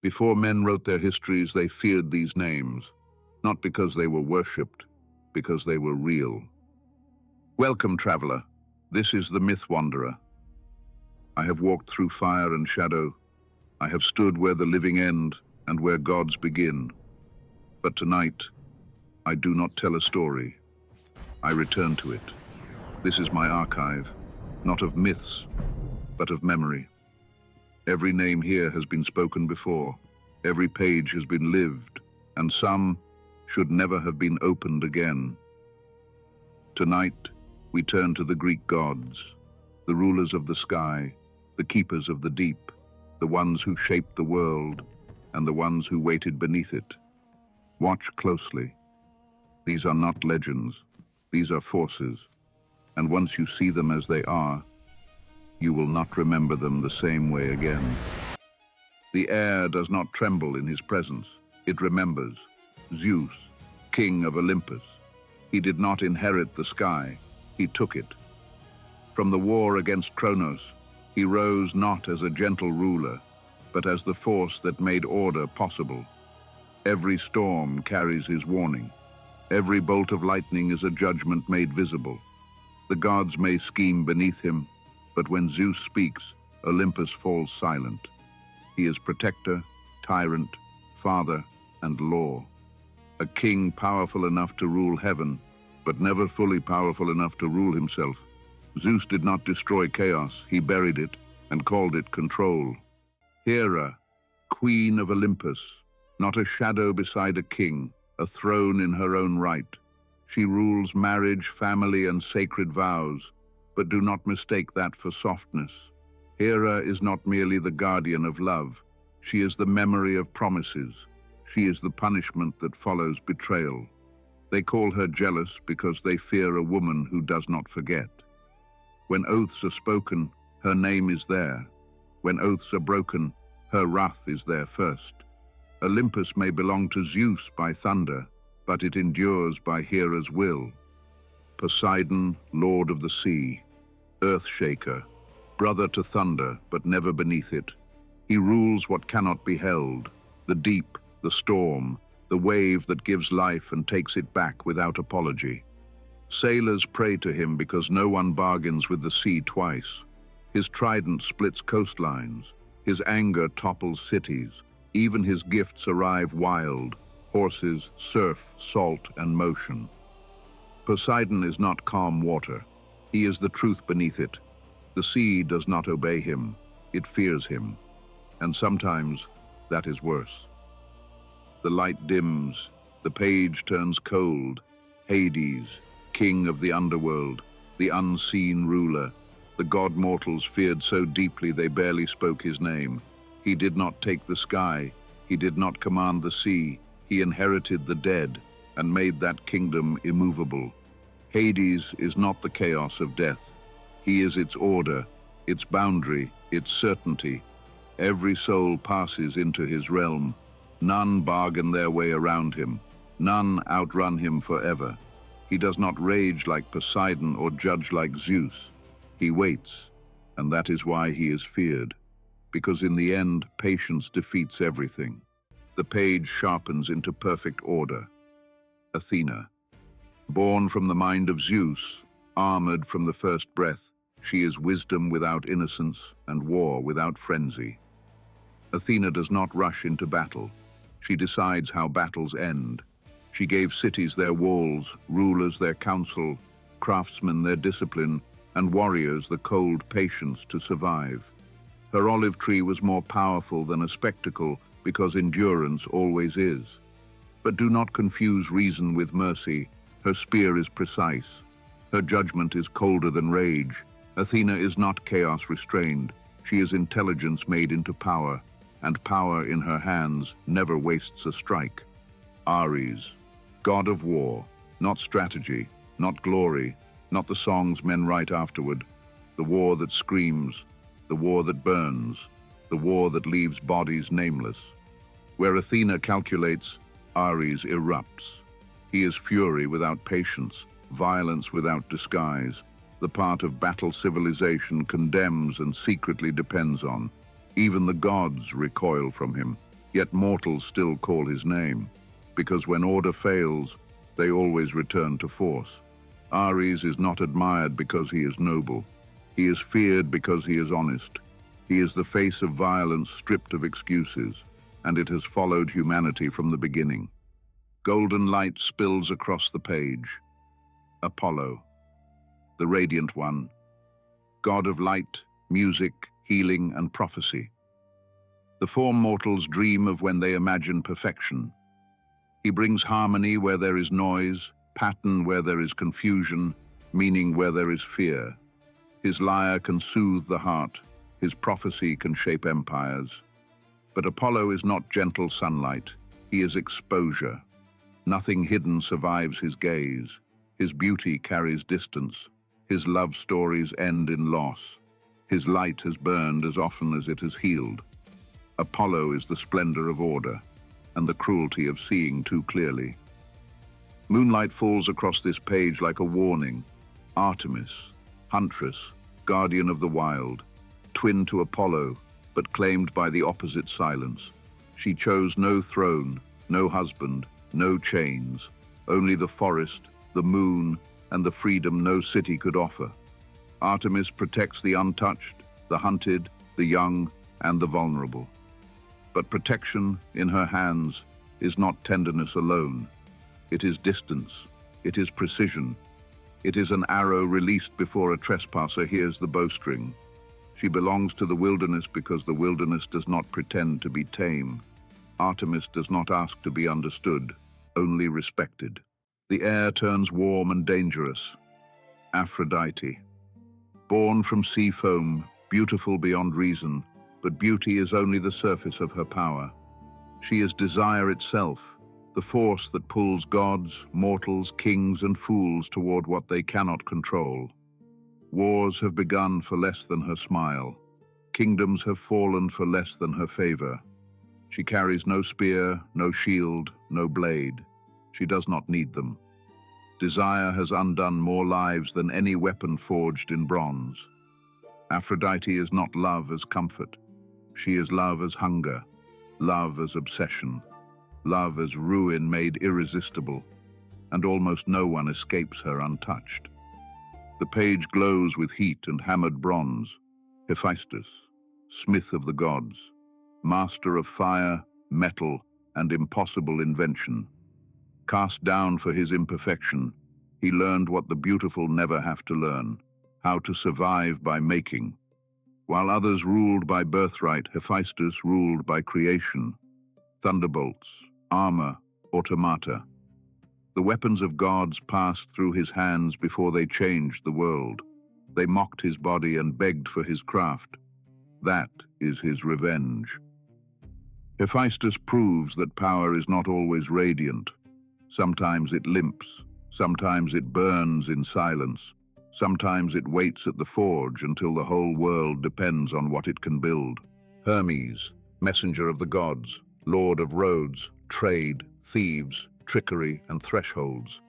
Before men wrote their histories, they feared these names, not because they were worshipped, because they were real. Welcome, traveler. This is the Myth Wanderer. I have walked through fire and shadow. I have stood where the living end and where gods begin. But tonight, I do not tell a story. I return to it. This is my archive, not of myths, but of memory. Every name here has been spoken before. Every page has been lived, and some should never have been opened again. Tonight, we turn to the Greek gods, the rulers of the sky, the keepers of the deep, the ones who shaped the world, and the ones who waited beneath it. Watch closely. These are not legends. These are forces. And once you see them as they are, you will not remember them the same way again. The air does not tremble in his presence. It remembers. Zeus, king of Olympus. He did not inherit the sky. He took it. From the war against Kronos, he rose not as a gentle ruler, but as the force that made order possible. Every storm carries his warning. Every bolt of lightning is a judgment made visible. The gods may scheme beneath him, but when Zeus speaks, Olympus falls silent. He is protector, tyrant, father, and law. A king powerful enough to rule heaven, but never fully powerful enough to rule himself. Zeus did not destroy chaos, he buried it and called it control. Hera, queen of Olympus, not a shadow beside a king, a throne in her own right. She rules marriage, family, and sacred vows, but do not mistake that for softness. Hera is not merely the guardian of love. She is the memory of promises. She is the punishment that follows betrayal. They call her jealous because they fear a woman who does not forget. When oaths are spoken, her name is there. When oaths are broken, her wrath is there first. Olympus may belong to Zeus by thunder, but it endures by Hera's will. Poseidon, lord of the sea, earth-shaker, brother to thunder, but never beneath it. He rules what cannot be held, the deep, the storm, the wave that gives life and takes it back without apology. Sailors pray to him because no one bargains with the sea twice. His trident splits coastlines. His anger topples cities. Even his gifts arrive wild: horses, surf, salt, and motion. Poseidon is not calm water. He is the truth beneath it. The sea does not obey him. It fears him. And sometimes that is worse. The light dims. The page turns cold. Hades, king of the underworld, the unseen ruler, the god mortals feared so deeply they barely spoke his name. He did not take the sky. He did not command the sea. He inherited the dead and made that kingdom immovable. Hades is not the chaos of death. He is its order, its boundary, its certainty. Every soul passes into his realm. None bargain their way around him. None outrun him forever. He does not rage like Poseidon or judge like Zeus. He waits, and that is why he is feared. Because in the end, patience defeats everything. The page sharpens into perfect order. Athena. Born from the mind of Zeus, armored from the first breath, she is wisdom without innocence and war without frenzy. Athena does not rush into battle. She decides how battles end. She gave cities their walls, rulers their counsel, craftsmen their discipline, and warriors the cold patience to survive. Her olive tree was more powerful than a spectacle because endurance always is. But do not confuse reason with mercy. Her spear is precise. Her judgment is colder than rage. Athena is not chaos restrained. She is intelligence made into power, and power in her hands never wastes a strike. Ares, god of war, not strategy, not glory, not the songs men write afterward. The war that screams, the war that burns, the war that leaves bodies nameless. Where Athena calculates, Ares erupts. He is fury without patience, violence without disguise, the part of battle civilization condemns and secretly depends on. Even the gods recoil from him. Yet mortals still call his name, because when order fails, they always return to force. Ares is not admired because he is noble. He is feared because he is honest. He is the face of violence stripped of excuses, and it has followed humanity from the beginning. Golden light spills across the page. Apollo, the radiant one, god of light, music, healing, and prophecy. The four mortals dream of when they imagine perfection. He brings harmony where there is noise, pattern where there is confusion, meaning where there is fear. His lyre can soothe the heart. His prophecy can shape empires. But Apollo is not gentle sunlight. He is exposure. Nothing hidden survives his gaze. His beauty carries distance. His love stories end in loss. His light has burned as often as it has healed. Apollo is the splendor of order and the cruelty of seeing too clearly. Moonlight falls across this page like a warning. Artemis, huntress, guardian of the wild, twin to Apollo, but claimed by the opposite silence. She chose no throne, no husband, no chains, only the forest, the moon, and the freedom no city could offer. Artemis protects the untouched, the hunted, the young, and the vulnerable. But protection in her hands is not tenderness alone. It is distance. It is precision. It is an arrow released before a trespasser hears the bowstring. She belongs to the wilderness because the wilderness does not pretend to be tame. Artemis does not ask to be understood, only respected. The air turns warm and dangerous. Aphrodite. Born from sea foam, beautiful beyond reason, but beauty is only the surface of her power. She is desire itself, the force that pulls gods, mortals, kings, and fools toward what they cannot control. Wars have begun for less than her smile. Kingdoms have fallen for less than her favor. She carries no spear, no shield, no blade. She does not need them. Desire has undone more lives than any weapon forged in bronze. Aphrodite is not love as comfort. She is love as hunger, love as obsession, love as ruin made irresistible, and almost no one escapes her untouched. The page glows with heat and hammered bronze. Hephaestus, smith of the gods, master of fire, metal, and impossible invention. Cast down for his imperfection, he learned what the beautiful never have to learn, how to survive by making. While others ruled by birthright, Hephaestus ruled by creation. Thunderbolts, armor, automata. The weapons of gods passed through his hands before they changed the world. They mocked his body and begged for his craft. That is his revenge. Hephaestus proves that power is not always radiant. Sometimes it limps, sometimes it burns in silence. Sometimes it waits at the forge until the whole world depends on what it can build. Hermes, messenger of the gods, lord of roads, trade, thieves, trickery, and thresholds.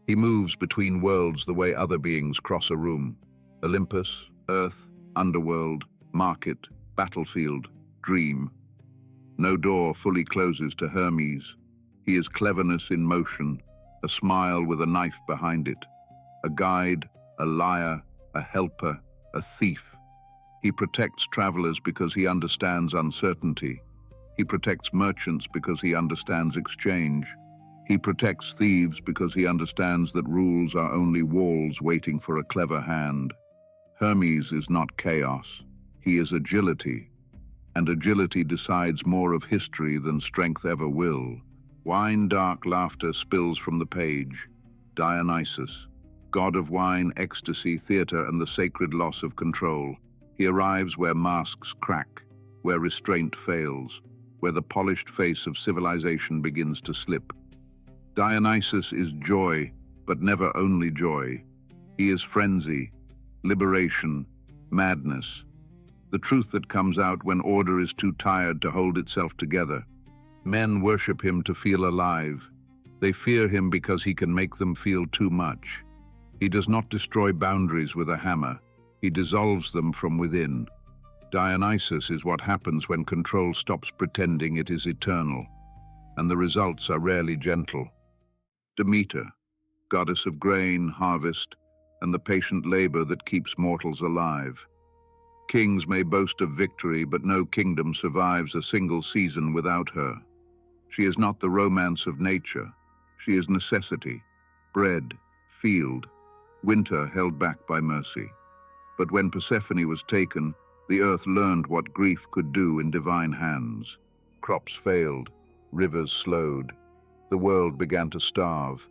He moves between worlds the way other beings cross a room. Olympus, earth, underworld, market, battlefield, dream. No door fully closes to Hermes. He is cleverness in motion, a smile with a knife behind it, a guide, a liar, a helper, a thief. He protects travelers because he understands uncertainty. He protects merchants because he understands exchange. He protects thieves because he understands that rules are only walls waiting for a clever hand. Hermes is not chaos. He is agility. And agility decides more of history than strength ever will. Wine-dark laughter spills from the page. Dionysus, god of wine, ecstasy, theater, and the sacred loss of control. He arrives where masks crack, where restraint fails, where the polished face of civilization begins to slip. Dionysus is joy, but never only joy. He is frenzy, liberation, madness, the truth that comes out when order is too tired to hold itself together. Men worship him to feel alive. They fear him because he can make them feel too much. He does not destroy boundaries with a hammer. He dissolves them from within. Dionysus is what happens when control stops pretending it is eternal, and the results are rarely gentle. Demeter, goddess of grain, harvest, and the patient labor that keeps mortals alive. Kings may boast of victory, but no kingdom survives a single season without her. She is not the romance of nature. She is necessity, bread, field, winter held back by mercy. But when Persephone was taken, the earth learned what grief could do in divine hands. Crops failed, rivers slowed, the world began to starve.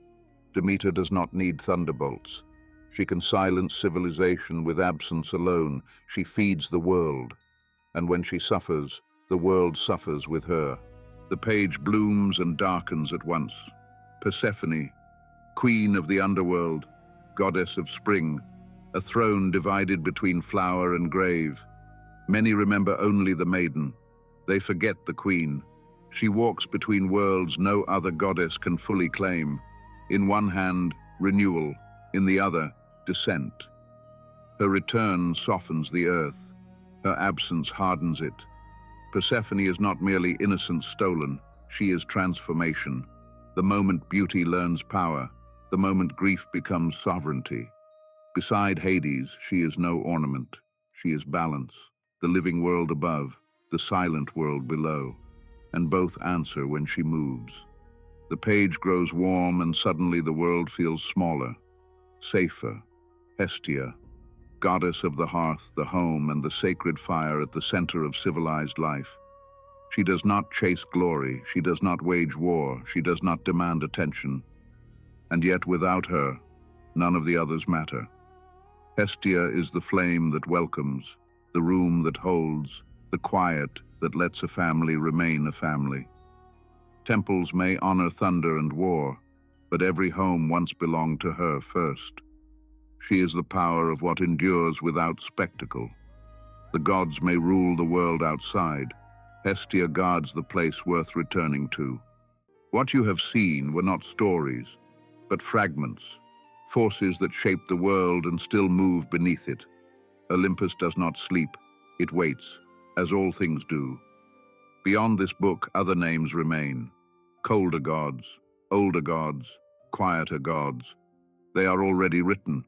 Demeter does not need thunderbolts. She can silence civilization with absence alone. She feeds the world, and when she suffers, the world suffers with her. The page blooms and darkens at once. Persephone, queen of the underworld, goddess of spring, a throne divided between flower and grave. Many remember only the maiden. They forget the queen. She walks between worlds no other goddess can fully claim. In one hand, renewal, in the other, descent. Her return softens the earth. Her absence hardens it. Persephone is not merely innocence stolen, she is transformation. The moment beauty learns power, the moment grief becomes sovereignty. Beside Hades, she is no ornament. She is balance, the living world above, the silent world below, and both answer when she moves. The page grows warm and suddenly the world feels smaller, safer. Hestia, goddess of the hearth, the home, and the sacred fire at the center of civilized life. She does not chase glory, she does not wage war, she does not demand attention. And yet without her, none of the others matter. Hestia is the flame that welcomes, the room that holds, the quiet that lets a family remain a family. Temples may honor thunder and war, but every home once belonged to her first. She is the power of what endures without spectacle. The gods may rule the world outside. Hestia guards the place worth returning to. What you have seen were not stories, but fragments, forces that shape the world and still move beneath it. Olympus does not sleep, it waits, as all things do. Beyond this book, other names remain. Colder gods, older gods, quieter gods. They are already written,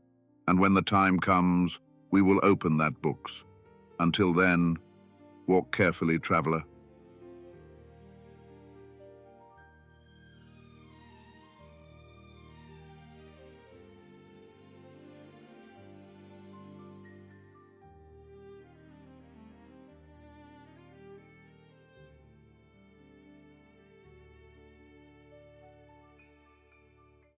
and when the time comes, we will open that books. Until then, walk carefully, traveler.